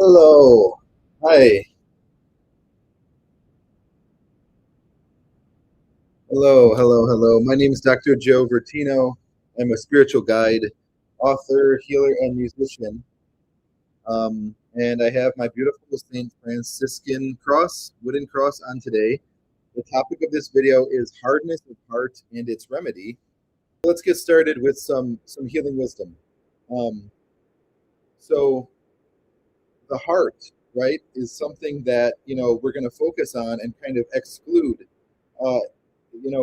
Hello. Hi. Hello. My name is Dr. Joe Vertino. I'm a spiritual guide, author, healer, and musician. And I have my beautiful St. Franciscan cross, wooden cross, on today. The topic of this video is hardness of heart and its remedy. Let's get started with some healing wisdom. Um, so the heart, right, is something that we're going to focus on and kind of exclude, uh,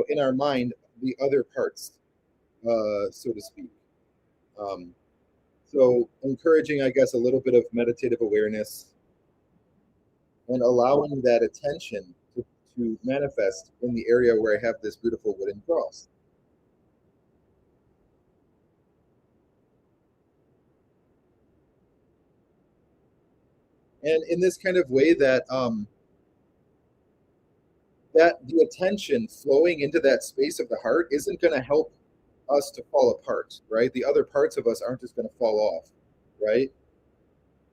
in our mind the other parts, so to speak. Um, so encouraging, I guess, a little bit of meditative awareness and allowing that attention to manifest in the area where I have this beautiful wooden cross. And in this kind of way that the attention flowing into that space of the heart isn't going to help us to fall apart, right? The other parts of us aren't just going to fall off, right?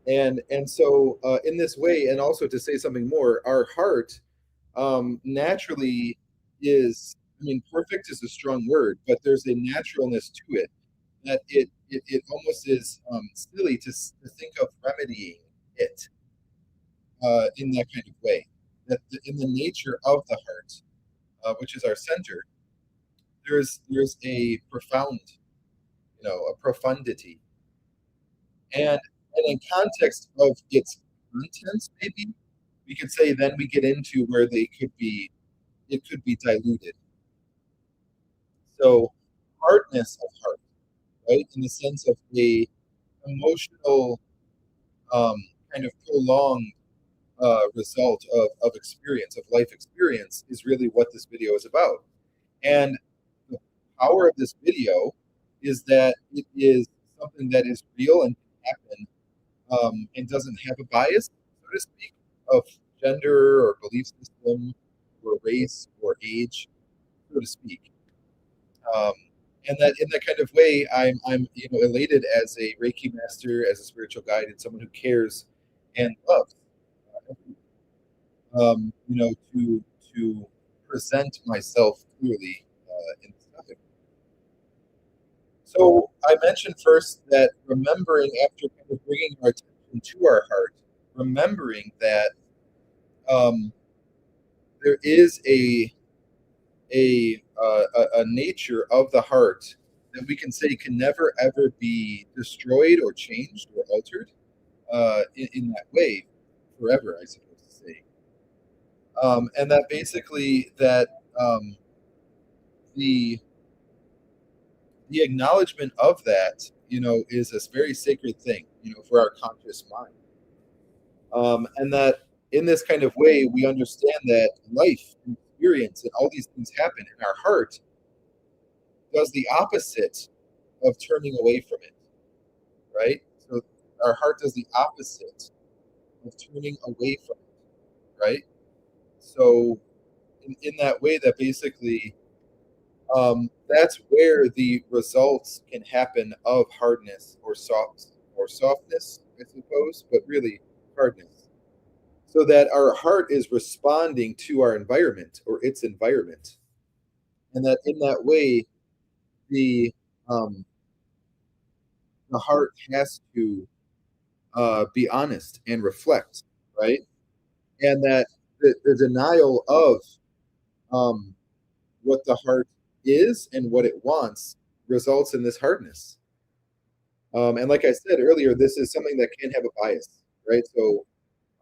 And so in this way, and also to say something more, our heart naturally is, I mean, perfect is a strong word, but there's a naturalness to it that it almost is silly to think of remedying it in that kind of way. That in the nature of the heart, which is our center, there's a profound, a profundity, and in context of its contents, maybe we could say then we get into where it could be diluted. So hardness of heart, right, in the sense of a emotional, um, kind of prolonged result of experience, of life experience, is really what this video is about. And the power of this video is that it is something that is real and can happen, and doesn't have a bias, so to speak, of gender or belief system or race or age, so to speak. Um, and that in that kind of way, I'm elated as a Reiki master, as a spiritual guide, and someone who cares and loves, to present myself clearly in this topic. So I mentioned first that remembering, after kind of bringing our attention to our heart, remembering that um, there is a nature of the heart that we can say can never ever be destroyed or changed or altered in that way forever, I suppose to say. And that basically that the the acknowledgement of that, is a very sacred thing, for our conscious mind. And that in this kind of way, we understand that life and experience and all these things happen in our heart does the opposite of turning away from it, right? So our heart does the opposite of turning away from it, right? So in that way, that basically, that's where the results can happen of hardness or softness, I suppose, but really hardness. So that our heart is responding to our environment or its environment, and that in that way, the um, the heart has to be honest and reflect, right? And that the denial of um, what the heart is and what it wants results in this hardness. And like I said earlier, this is something that can have a bias, right? So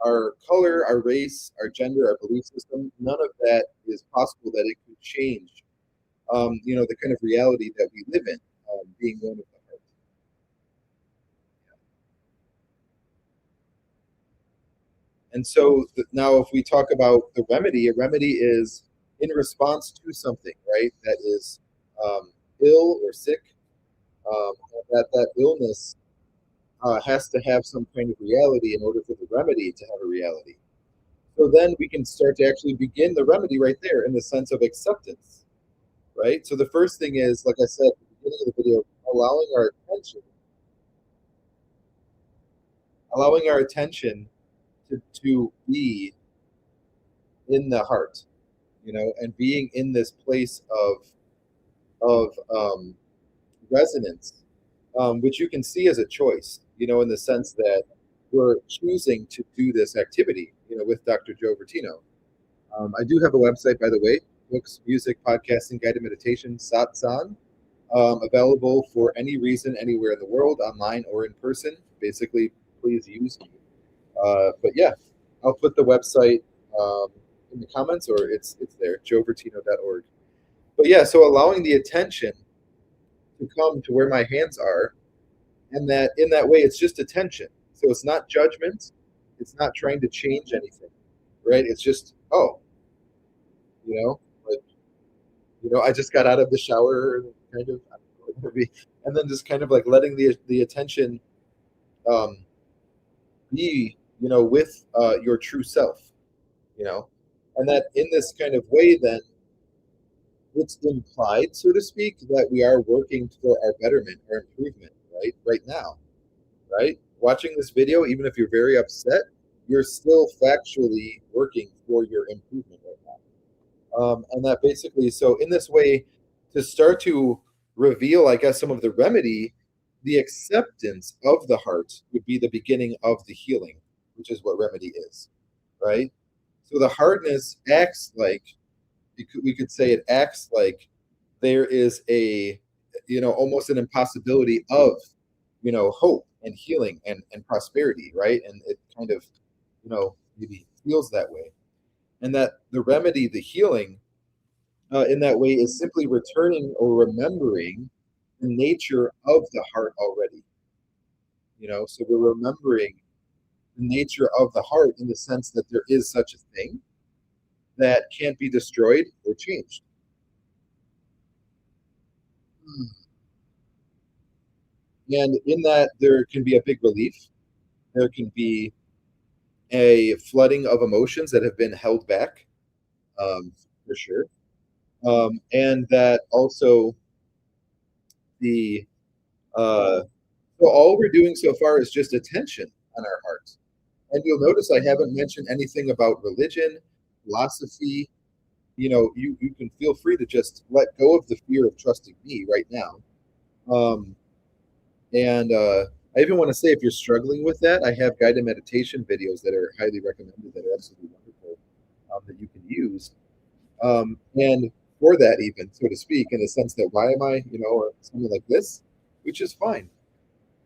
our color, our race, our gender, our belief system, none of that is possible that it could change, the kind of reality that we live in, being one of the heart. And so now, if we talk about the remedy, a remedy is in response to something, right, that is ill or sick, that illness has to have some kind of reality in order for the remedy to have a reality. So then we can start to actually begin the remedy right there in the sense of acceptance, right? So the first thing is, like I said at the beginning of the video, allowing our attention, allowing our attention to be in the heart, and being in this place of resonance, which you can see as a choice, in the sense that we're choosing to do this activity, with Dr. Joe Bertino. I do have a website, by the way: books, music, podcasting, guided meditation, satsang, available for any reason, anywhere in the world, online or in person. Basically, please use me. But yeah, I'll put the website in the comments, or it's there, joevertino.org. But yeah, so allowing the attention to come to where my hands are, and that in that way, it's just attention. So it's not judgment. It's not trying to change anything, right? It's just, oh, like, I just got out of the shower, kind of, I don't know, maybe, and then just kind of like letting the attention um, be, with your true self, you know, and that in this kind of way, then it's implied, so to speak, that we are working for our betterment, our improvement, right now, right? Watching this video, even if you're very upset, you're still factually working for your improvement right now. And that basically, so in this way, to start to reveal, I guess, some of the remedy, the acceptance of the heart would be the beginning of the healing, which is what remedy is, right? So the hardness acts like, we could say it acts like there is a, almost an impossibility of, hope and healing and prosperity, right? And it kind of, maybe feels that way. And that the remedy, the healing, in that way, is simply returning or remembering the nature of the heart already. So we're remembering the nature of the heart in the sense that there is such a thing that can't be destroyed or changed. And in that, there can be a big relief. There can be a flooding of emotions that have been held back, um, for sure. And that also the uh, so all we're doing so far is just attention on our hearts. And you'll notice I haven't mentioned anything about religion, philosophy. You can feel free to just let go of the fear of trusting me right now. Um, and I even want to say, if you're struggling with that, I have guided meditation videos that are highly recommended, that are absolutely wonderful, that you can use. And for that, even, so to speak, in the sense that, why am I, or something like this, which is fine.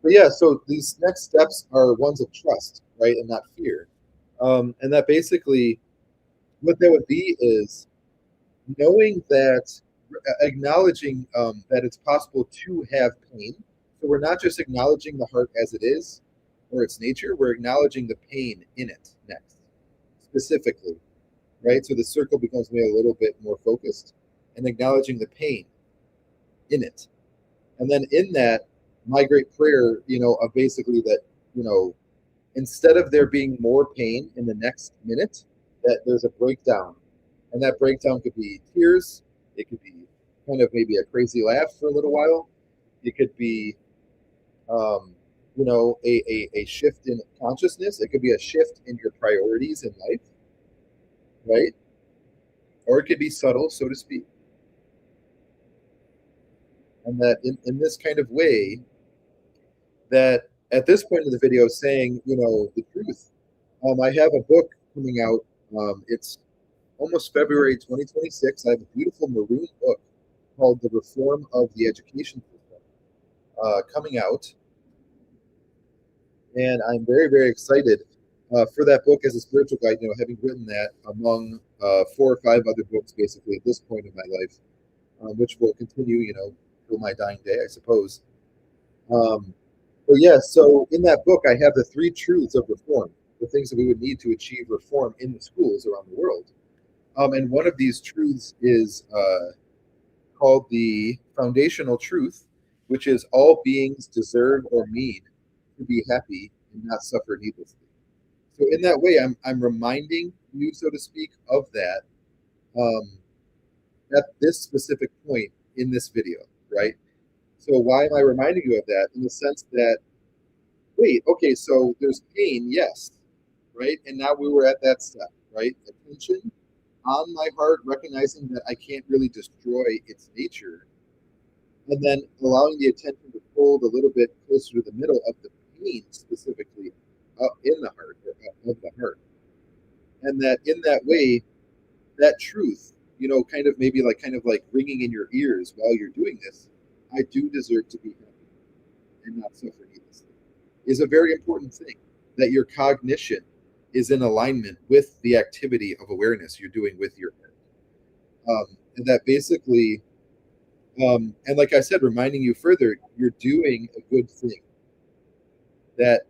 But yeah, so these next steps are ones of trust, right, and not fear. And that basically, what that would be is knowing that, acknowledging that it's possible to have pain. So we're not just acknowledging the heart as it is or its nature, we're acknowledging the pain in it next, specifically, right? So the circle becomes maybe a little bit more focused, and acknowledging the pain in it. And then in that, my great prayer, of basically that, instead of there being more pain in the next minute, that there's a breakdown. And that breakdown could be tears, it could be kind of maybe a crazy laugh for a little while, it could be, a shift in consciousness, it could be a shift in your priorities in life, right? Or it could be subtle, so to speak. And that in this kind of way, that at this point in the video, saying, the truth. I have a book coming out. It's almost February 2026. I have a beautiful maroon book called The Reform of the Education System, coming out. And I'm very, very excited for that book as a spiritual guide, having written that among 4 or 5 other books, basically, at this point in my life, which will continue, till my dying day, I suppose. But yeah, so in that book, I have the 3 truths of reform, the things that we would need to achieve reform in the schools around the world. And one of these truths is called the foundational truth, which is all beings deserve or need to be happy and not suffer needlessly. So in that way, I'm reminding you, so to speak, of that, um, at this specific point in this video, right? So why am I reminding you of that? In the sense that wait, okay, so there's pain, yes, right? And now we were at that step, right? Attention on my heart, recognizing that I can't really destroy its nature, and then allowing the attention to fold a little bit closer to the middle of the pain, specifically up in the heart, or of the heart. And that in that way, that truth, kind of like ringing in your ears while you're doing this, I do deserve to be happy and not suffer needlessly, is a very important thing. That your cognition is in alignment with the activity of awareness you're doing with your heart. And that basically, and like I said, reminding you further, you're doing a good thing. That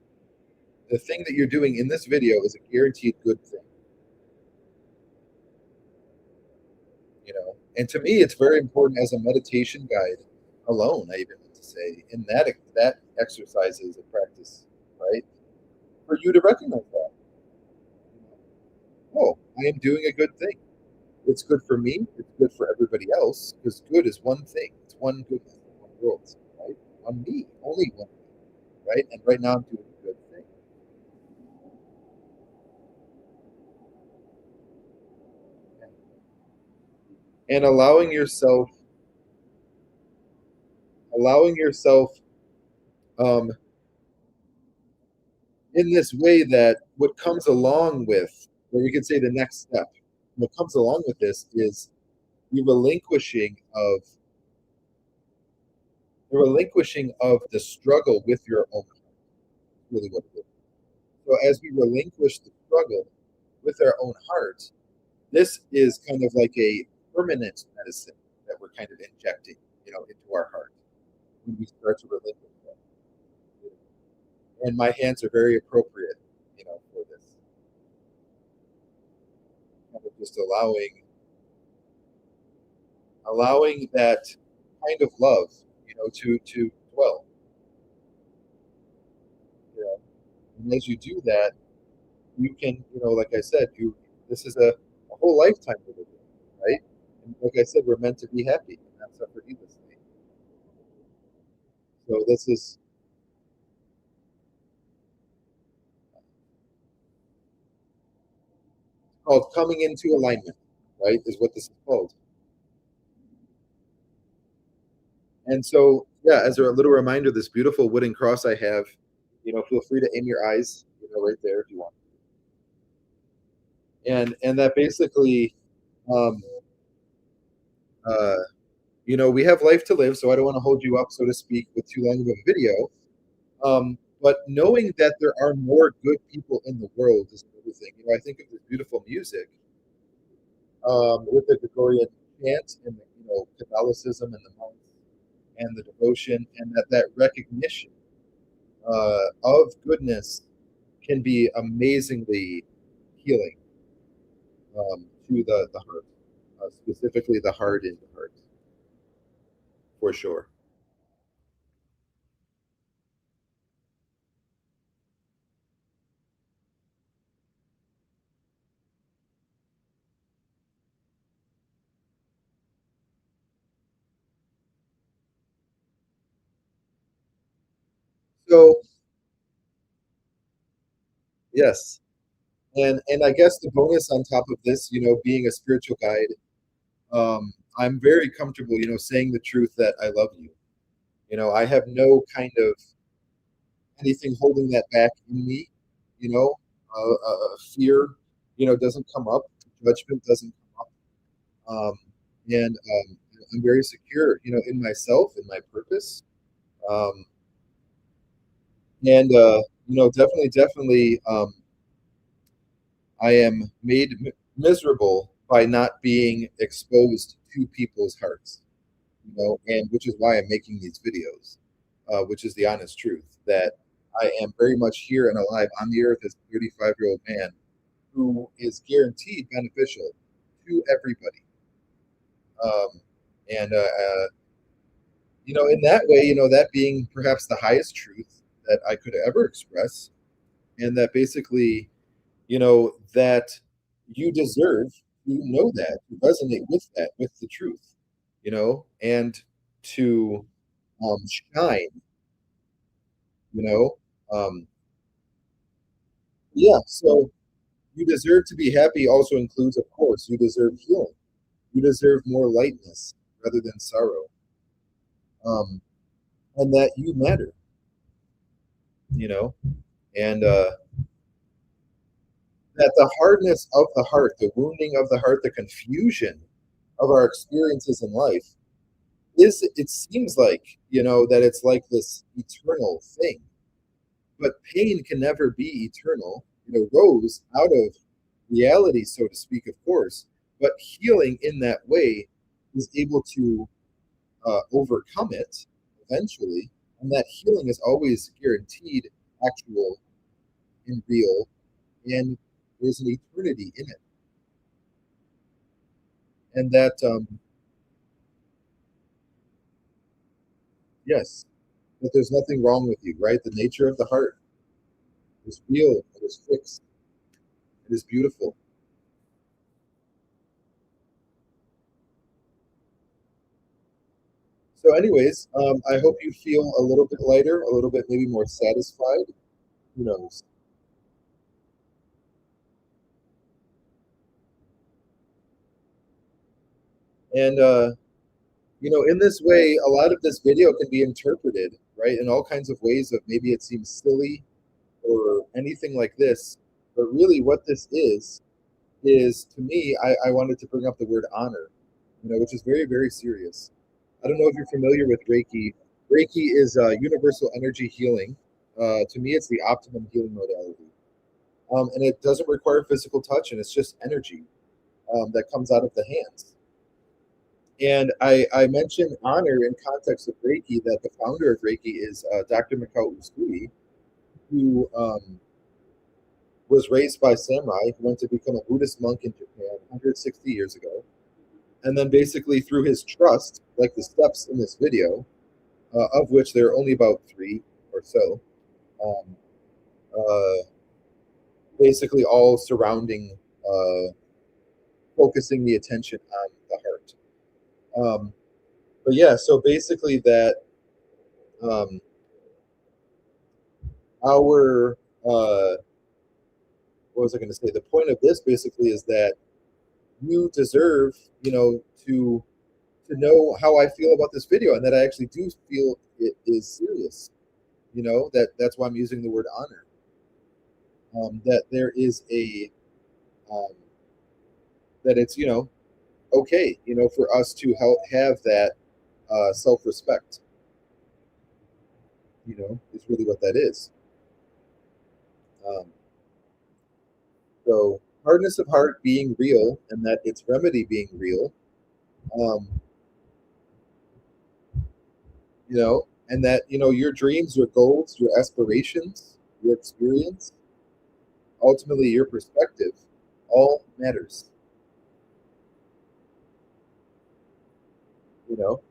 the thing that you're doing in this video is a guaranteed good thing, you know. And to me, it's very important as a meditation guide alone. I even want to say, in that exercise is a practice, right? For you to recognize that, oh, I am doing a good thing. It's good for me. It's good for everybody else because good is one thing. It's one goodness, one world, right? One me, only one me, right? And right now I'm doing a good thing. And allowing yourself um, in this way that what comes along with, or we could say the next step, what comes along with this is the relinquishing of the struggle with your own heart, really what it is. So as we relinquish the struggle with our own heart, this is kind of like a permanent medicine that we're kind of injecting, into our heart when we start to relinquish that. And my hands are very appropriate, for this. Kind of just allowing that kind of love, to dwell. You know? And as you do that, you can, like I said, you this is a whole lifetime we're living, right? And like I said, we're meant to be happy and not suffer needlessly. So this is called coming into alignment, right? Is what this is called. And so, yeah, as a little reminder, this beautiful wooden cross I have, feel free to aim your eyes, right there if you want. And that basically, um, uh, we have life to live, so I don't want to hold you up, so to speak, with too long of a video. But knowing that there are more good people in the world is another thing. I think of this beautiful music, with the Gregorian chant and the, Catholicism and the monks and the devotion, and that recognition of goodness can be amazingly healing, to the heart, specifically the heart in the heart, for sure. So yes, and I guess the bonus on top of this, being a spiritual guide, I'm very comfortable, saying the truth that I love you. I have no kind of anything holding that back in me. Fear, doesn't come up. Judgment doesn't come up. And I'm very secure, in myself and my purpose. Um, and definitely, I am made miserable by not being exposed to people's hearts. And which is why I'm making these videos, which is the honest truth that I am very much here and alive on the earth as a 35-year-old man who is guaranteed beneficial to everybody. Um, and in that way, that being perhaps the highest truth that I could ever express, and that basically, that you deserve to know that, to resonate with that, with the truth, and to shine, you know, Um, yeah, so you deserve to be happy also includes, of course, you deserve healing. You deserve more lightness rather than sorrow, um, and that you matter, you know, and that the hardness of the heart, the wounding of the heart, the confusion of our experiences in life is, it seems like, that it's like this eternal thing, but pain can never be eternal. It arose out of reality, so to speak, of course, but healing in that way is able to overcome it eventually, and that healing is always guaranteed, actual and real, and there's an eternity in it, and that yes, that there's nothing wrong with you, right? The nature of the heart is real, it is fixed, it is beautiful. So, anyways, I hope you feel a little bit lighter, a little bit maybe more satisfied. Who knows? And in this way, a lot of this video can be interpreted, right, in all kinds of ways. Of maybe it seems silly or anything like this, but really, what this is to me, I wanted to bring up the word honor, which is very, very serious. I don't know if you're familiar with Reiki. Reiki is universal energy healing. To me, it's the optimum healing modality. And it doesn't require physical touch, and it's just energy that comes out of the hands. And I mentioned honor in context of Reiki, that the founder of Reiki is Dr. Mikao Usui, who was raised by samurai, who went to become a Buddhist monk in Japan 160 years ago. And then basically through his trust, like the steps in this video, of which there are only about three or so, um, uh, basically all surrounding, focusing the attention on the heart. Um, but yeah, so basically that um, our what was I going to say? The point of this basically is that you deserve, to know how I feel about this video, and that I actually do feel it is serious. That's why I'm using the word honor. That there is a um, that it's okay, for us to help have that self respect. Is really what that is. Um, so hardness of heart being real, and that its remedy being real. Um, and that your dreams, your goals, your aspirations, your experience, ultimately your perspective, all matters. You know,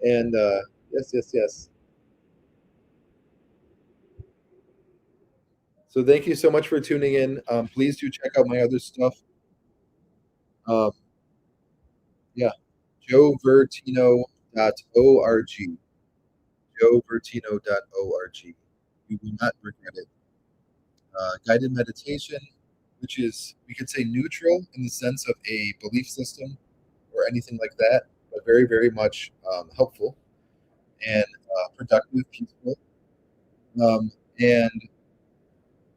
and yes, yes, yes. So thank you so much for tuning in. Please do check out my other stuff. Um, yeah, joevertino.org. joevertino.org. You will not regret it. Guided meditation, which is, we could say, neutral in the sense of a belief system or anything like that, but very, very much helpful and productive, peaceful. And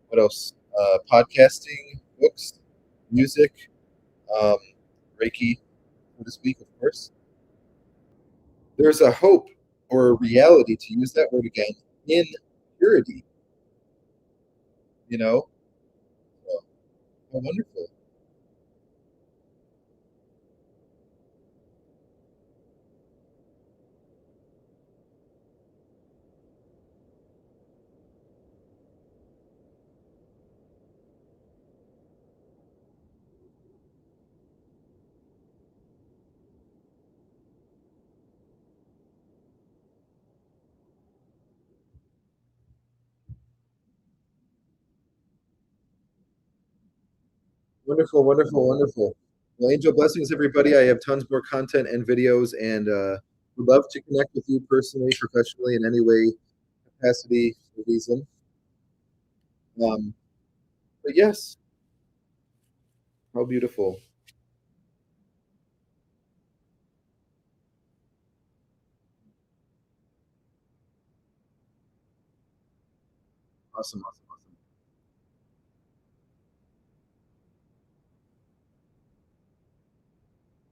what else? Podcasting, books, music, um, Reiki, so to speak, of course. There's a hope or a reality, to use that word again, in purity, you know? So, how wonderful. Wonderful, wonderful, wonderful. Well, angel blessings, everybody. I have tons more content and videos and Would love to connect with you personally, professionally, in any way, capacity, or reason. Um, but yes, how beautiful. Awesome. Awesome.